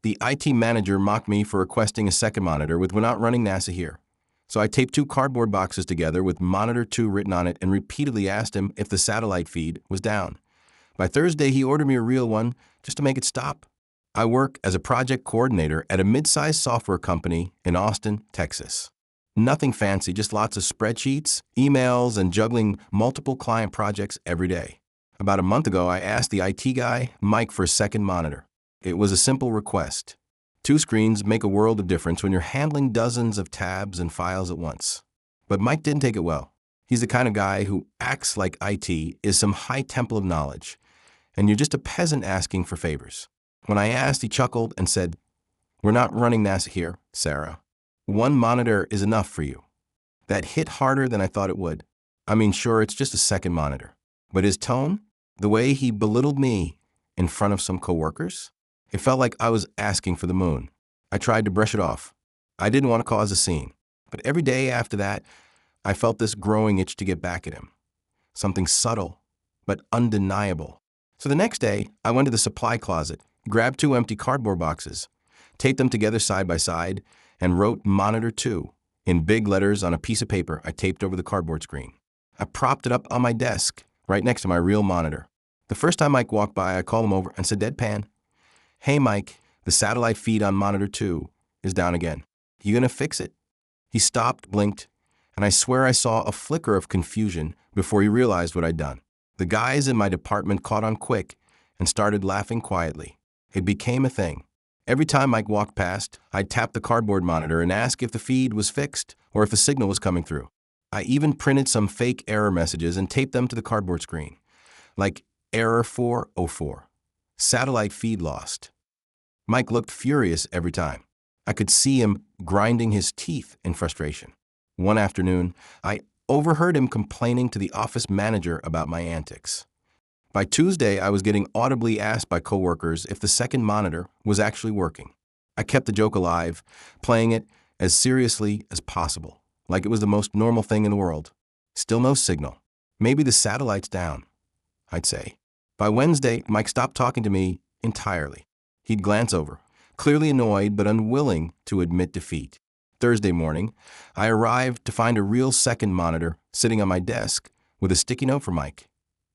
The IT manager mocked me for requesting a second monitor with "We're not running NASA here." So I taped 2 cardboard boxes together with Monitor 2 written on it and repeatedly asked him if the satellite feed was down. By Thursday, he ordered me a real one just to make it stop. I work as a project coordinator at a mid-sized software company in Austin, Texas. Nothing fancy, just lots of spreadsheets, emails, and juggling multiple client projects every day. About a month ago, I asked the IT guy, Mike, for a second monitor. It was a simple request. 2 screens make a world of difference when you're handling dozens of tabs and files at once. But Mike didn't take it well. He's the kind of guy who acts like IT is some high temple of knowledge, and you're just a peasant asking for favors. When I asked, he chuckled and said, "We're not running NASA here, Sarah. 1 monitor is enough for you." That hit harder than I thought it would. I mean, sure, it's just a second monitor. But his tone, the way he belittled me in front of some coworkers, it felt like I was asking for the moon. I tried to brush it off. I didn't want to cause a scene. But every day after that, I felt this growing itch to get back at him. Something subtle, but undeniable. So the next day, I went to the supply closet, grabbed 2 empty cardboard boxes, taped them together side by side, and wrote Monitor 2 in big letters on a piece of paper I taped over the cardboard screen. I propped it up on my desk, right next to my real monitor. The first time Mike walked by, I called him over and said deadpan, "Hey Mike, the satellite feed on Monitor 2 is down again. You gonna fix it?" He stopped, blinked, and I swear I saw a flicker of confusion before he realized what I'd done. The guys in my department caught on quick and started laughing quietly. It became a thing. Every time Mike walked past, I'd tap the cardboard monitor and ask if the feed was fixed or if a signal was coming through. I even printed some fake error messages and taped them to the cardboard screen, like Error 404, satellite feed lost. Mike looked furious every time. I could see him grinding his teeth in frustration. One afternoon, I overheard him complaining to the office manager about my antics. By Tuesday, I was getting audibly asked by coworkers if the second monitor was actually working. I kept the joke alive, playing it as seriously as possible, like it was the most normal thing in the world. Still no signal. Maybe the satellite's down, I'd say. By Wednesday, Mike stopped talking to me entirely. He'd glance over, clearly annoyed but unwilling to admit defeat. Thursday morning, I arrived to find a real second monitor sitting on my desk with a sticky note for Mike.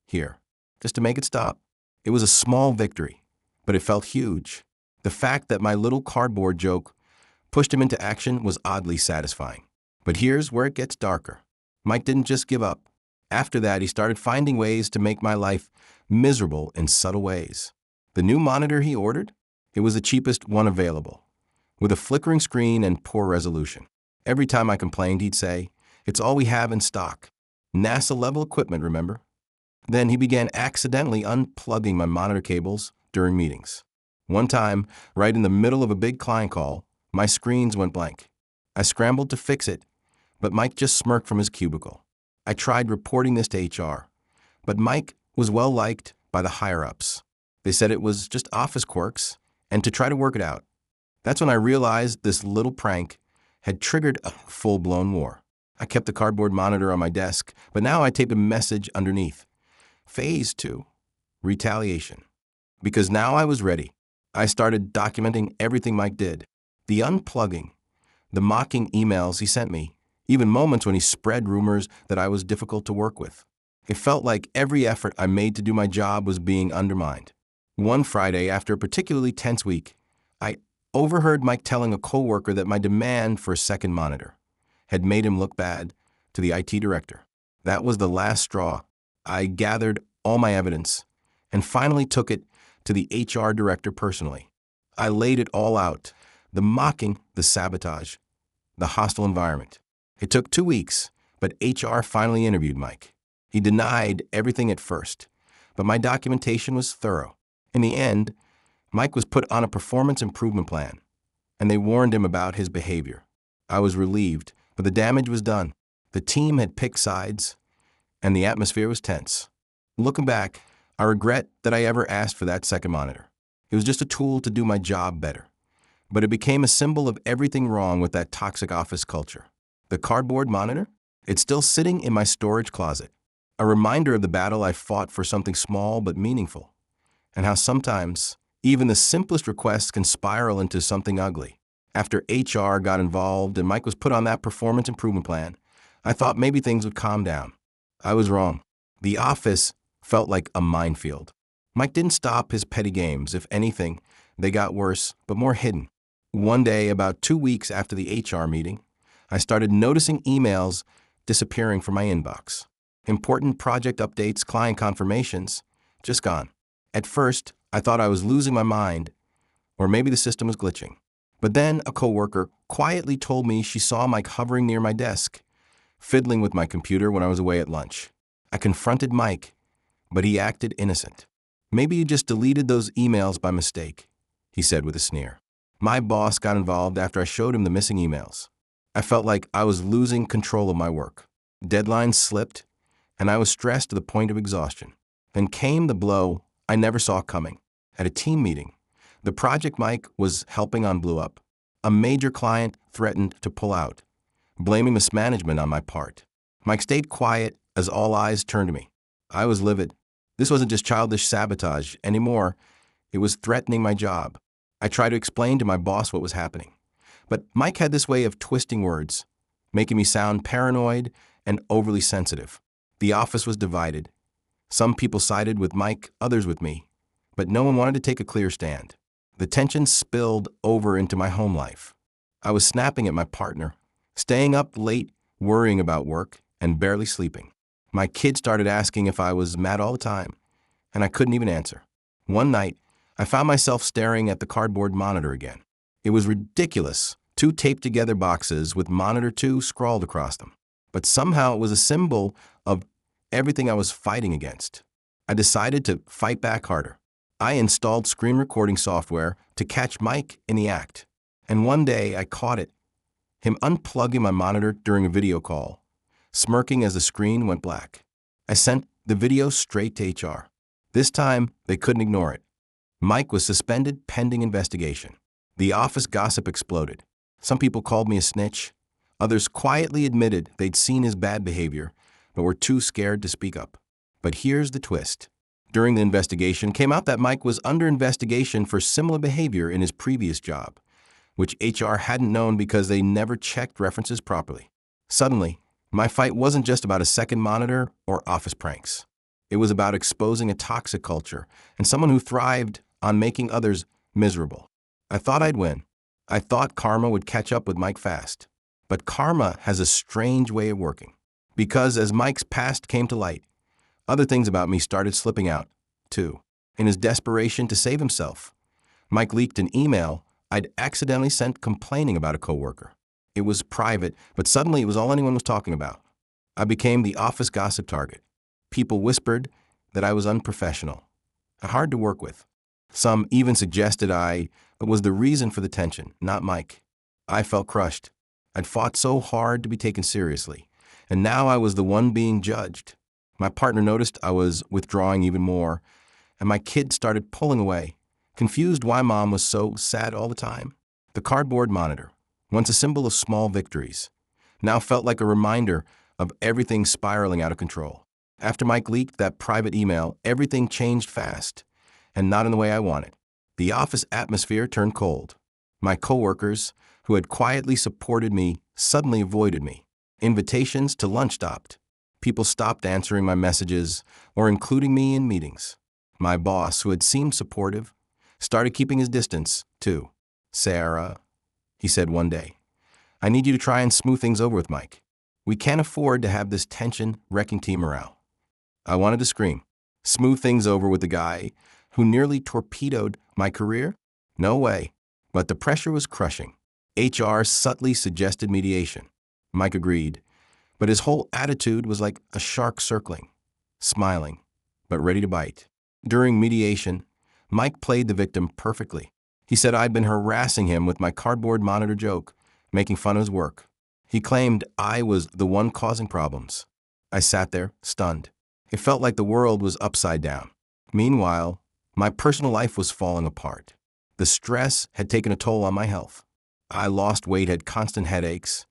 "Here, just to make it stop." It was a small victory, but it felt huge. The fact that my little cardboard joke pushed him into action was oddly satisfying. But here's where it gets darker. Mike didn't just give up. After that, he started finding ways to make my life miserable in subtle ways. The new monitor he ordered? It was the cheapest one available, with a flickering screen and poor resolution. Every time I complained, he'd say, "It's all we have in stock. NASA-level equipment, remember?" Then he began accidentally unplugging my monitor cables during meetings. One time, right in the middle of a big client call, my screens went blank. I scrambled to fix it, but Mike just smirked from his cubicle. I tried reporting this to HR, but Mike was well liked by the higher-ups. They said it was just office quirks and to try to work it out. That's when I realized this little prank had triggered a full-blown war. I kept the cardboard monitor on my desk, but now I taped a message underneath. Phase 2, retaliation. Because now I was ready. I started documenting everything Mike did. The unplugging, the mocking emails he sent me, even moments when he spread rumors that I was difficult to work with. It felt like every effort I made to do my job was being undermined. One Friday, after a particularly tense week, I overheard Mike telling a coworker that my demand for a second monitor had made him look bad to the IT director. That was the last straw. I gathered all my evidence and finally took it to the HR director personally. I laid it all out, the mocking, the sabotage, the hostile environment. It took 2 weeks, but HR finally interviewed Mike. He denied everything at first, but my documentation was thorough. In the end, Mike was put on a performance improvement plan, and they warned him about his behavior. I was relieved, but the damage was done. The team had picked sides, and the atmosphere was tense. Looking back, I regret that I ever asked for that second monitor. It was just a tool to do my job better. But it became a symbol of everything wrong with that toxic office culture. The cardboard monitor? It's still sitting in my storage closet. A reminder of the battle I fought for something small but meaningful, and how sometimes Even the simplest requests can spiral into something ugly. After HR got involved and Mike was put on that performance improvement plan, I thought maybe things would calm down. I was wrong. The office felt like a minefield. Mike didn't stop his petty games. If anything, they got worse, but more hidden. One day, about 2 weeks after the HR meeting, I started noticing emails disappearing from my inbox. Important project updates, client confirmations, just gone. At first, I thought I was losing my mind, or maybe the system was glitching. But then a coworker quietly told me she saw Mike hovering near my desk, fiddling with my computer when I was away at lunch. I confronted Mike, but he acted innocent. Maybe you just deleted those emails by mistake, he said with a sneer. My boss got involved after I showed him the missing emails. I felt like I was losing control of my work. Deadlines slipped, and I was stressed to the point of exhaustion. Then came the blow I never saw coming. At a team meeting, the project Mike was helping on blew up. A major client threatened to pull out, blaming mismanagement on my part. Mike stayed quiet as all eyes turned to me. I was livid. This wasn't just childish sabotage anymore. It was threatening my job. I tried to explain to my boss what was happening. But Mike had this way of twisting words, making me sound paranoid and overly sensitive. The office was divided. Some people sided with Mike, others with me, but no one wanted to take a clear stand. The tension spilled over into my home life. I was snapping at my partner, staying up late, worrying about work, and barely sleeping. My kids started asking if I was mad all the time, and I couldn't even answer. One night, I found myself staring at the cardboard monitor again. It was ridiculous, 2 taped-together boxes with Monitor 2 scrawled across them. But somehow it was a symbol of everything I was fighting against. I decided to fight back harder. I installed screen recording software to catch Mike in the act. And one day I caught him unplugging my monitor during a video call, smirking as the screen went black. I sent the video straight to HR. This time, they couldn't ignore it. Mike was suspended pending investigation. The office gossip exploded. Some people called me a snitch. Others quietly admitted they'd seen his bad behavior, but were too scared to speak up. But here's the twist. During the investigation, came out that Mike was under investigation for similar behavior in his previous job, which HR hadn't known because they never checked references properly. Suddenly, my fight wasn't just about a second monitor or office pranks. It was about exposing a toxic culture and someone who thrived on making others miserable. I thought I'd win. I thought karma would catch up with Mike fast. But karma has a strange way of working. Because as Mike's past came to light, other things about me started slipping out, too. In his desperation to save himself, Mike leaked an email I'd accidentally sent complaining about a coworker. It was private, but suddenly it was all anyone was talking about. I became the office gossip target. People whispered that I was unprofessional, hard to work with. Some even suggested I was the reason for the tension, not Mike. I felt crushed. I'd fought so hard to be taken seriously, and now I was the one being judged. My partner noticed I was withdrawing even more, and my kids started pulling away, confused why Mom was so sad all the time. The cardboard monitor, once a symbol of small victories, now felt like a reminder of everything spiraling out of control. After Mike leaked that private email, everything changed fast, and not in the way I wanted. The office atmosphere turned cold. My coworkers, who had quietly supported me, suddenly avoided me. Invitations to lunch stopped. People stopped answering my messages or including me in meetings. My boss, who had seemed supportive, started keeping his distance, too. "Sarah," he said one day, "I need you to try and smooth things over with Mike. We can't afford to have this tension wrecking team morale." I wanted to scream. Smooth things over with the guy who nearly torpedoed my career? No way. But the pressure was crushing. HR subtly suggested mediation. Mike agreed, but his whole attitude was like a shark circling, smiling, but ready to bite. During mediation, Mike played the victim perfectly. He said I'd been harassing him with my cardboard monitor joke, making fun of his work. He claimed I was the one causing problems. I sat there, stunned. It felt like the world was upside down. Meanwhile, my personal life was falling apart. The stress had taken a toll on my health. I lost weight, had constant headaches,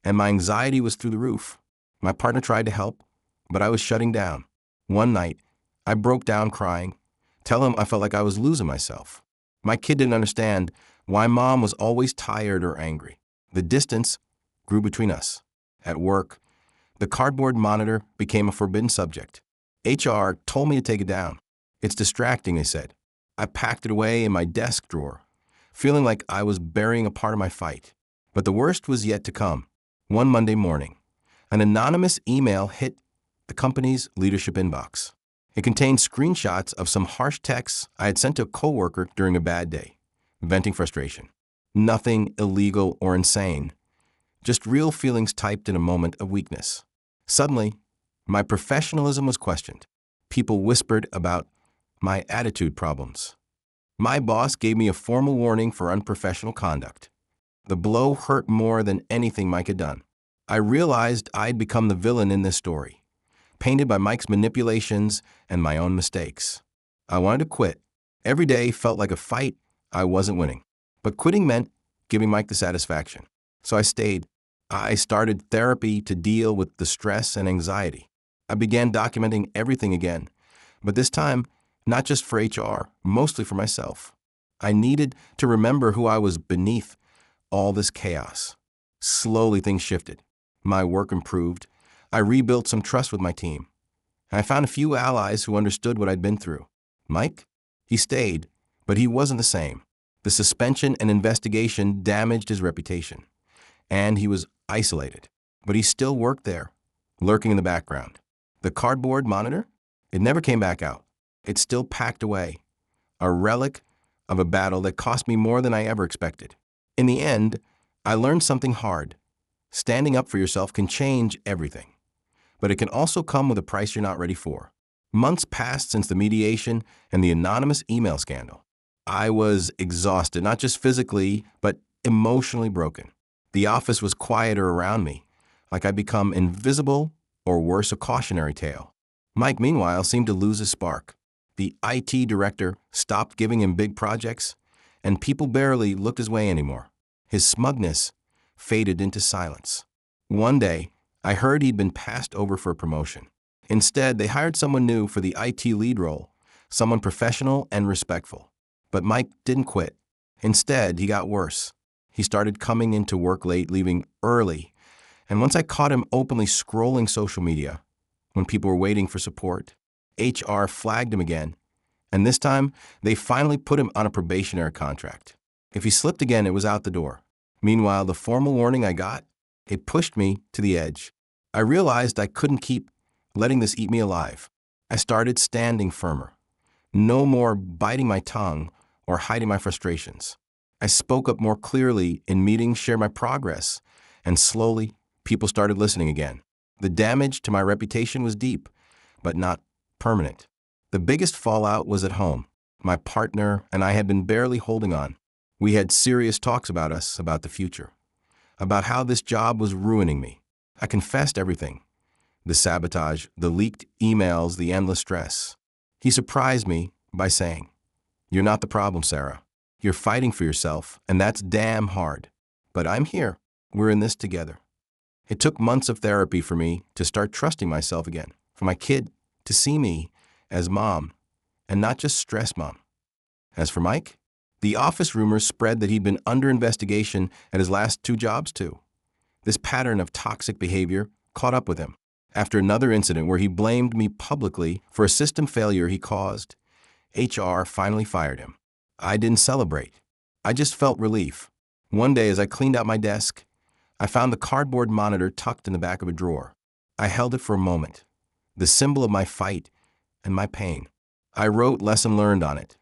and my anxiety was through the roof. My partner tried to help, but I was shutting down. One night, I broke down crying, telling him I felt like I was losing myself. My kid didn't understand why mom was always tired or angry. The distance grew between us. At work, the cardboard monitor became a forbidden subject. HR told me to take it down. It's distracting, they said. I packed it away in my desk drawer, feeling like I was burying a part of my fight. But the worst was yet to come. One Monday morning, an anonymous email hit the company's leadership inbox. It contained screenshots of some harsh texts I had sent to a coworker during a bad day, venting frustration. Nothing illegal or insane, just real feelings typed in a moment of weakness. Suddenly, my professionalism was questioned. People whispered about my attitude problems. My boss gave me a formal warning for unprofessional conduct. The blow hurt more than anything Mike had done. I realized I'd become the villain in this story, painted by Mike's manipulations and my own mistakes. I wanted to quit. Every day felt like a fight I wasn't winning. But quitting meant giving Mike the satisfaction. So I stayed. I started therapy to deal with the stress and anxiety. I began documenting everything again, but this time, not just for HR, mostly for myself. I needed to remember who I was beneath all this chaos. Slowly things shifted. My work improved. I rebuilt some trust with my team. I found a few allies who understood what I'd been through. Mike? He stayed, but he wasn't the same. The suspension and investigation damaged his reputation, and he was isolated. But he still worked there, lurking in the background. The cardboard monitor? It never came back out. It's still packed away, a relic of a battle that cost me more than I ever expected. In the end, I learned something hard. Standing up for yourself can change everything, but it can also come with a price you're not ready for. Months passed since the mediation and the anonymous email scandal. I was exhausted, not just physically, but emotionally broken. The office was quieter around me, like I'd become invisible or worse, a cautionary tale. Mike, meanwhile, seemed to lose his spark. The IT director stopped giving him big projects, and people barely looked his way anymore. His smugness faded into silence. One day, I heard he'd been passed over for a promotion. Instead, they hired someone new for the IT lead role, someone professional and respectful. But Mike didn't quit. Instead, he got worse. He started coming into work late, leaving early, and once I caught him openly scrolling social media, when people were waiting for support, HR flagged him again, and this time, they finally put him on a probationary contract. If he slipped again, it was out the door. Meanwhile, the formal warning I got, it pushed me to the edge. I realized I couldn't keep letting this eat me alive. I started standing firmer. No more biting my tongue or hiding my frustrations. I spoke up more clearly in meetings, shared my progress, and slowly, people started listening again. The damage to my reputation was deep, but not permanent. The biggest fallout was at home. My partner and I had been barely holding on. We had serious talks about us, about the future, about how this job was ruining me. I confessed everything. The sabotage, the leaked emails, the endless stress. He surprised me by saying, "You're not the problem, Sarah. You're fighting for yourself, and that's damn hard. But I'm here. We're in this together." It took months of therapy for me to start trusting myself again, for my kid to see me as mom, and not just stress mom. As for Mike, the office rumors spread that he'd been under investigation at his last 2 jobs too. This pattern of toxic behavior caught up with him. After another incident where he blamed me publicly for a system failure he caused, HR finally fired him. I didn't celebrate. I just felt relief. One day as I cleaned out my desk, I found the cardboard monitor tucked in the back of a drawer. I held it for a moment, the symbol of my fight and my pain. I wrote lesson learned on it,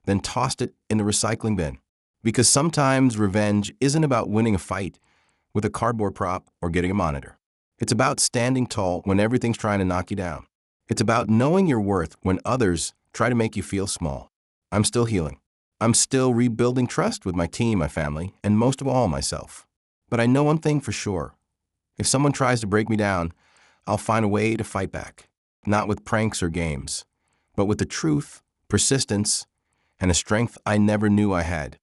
then tossed it in the recycling bin. Because sometimes revenge isn't about winning a fight with a cardboard prop or getting a monitor. It's about standing tall when everything's trying to knock you down. It's about knowing your worth when others try to make you feel small. I'm still healing. I'm still rebuilding trust with my team, my family, and most of all, myself. But I know one thing for sure. If someone tries to break me down, I'll find a way to fight back. Not with pranks or games, but with the truth, persistence, and a strength I never knew I had.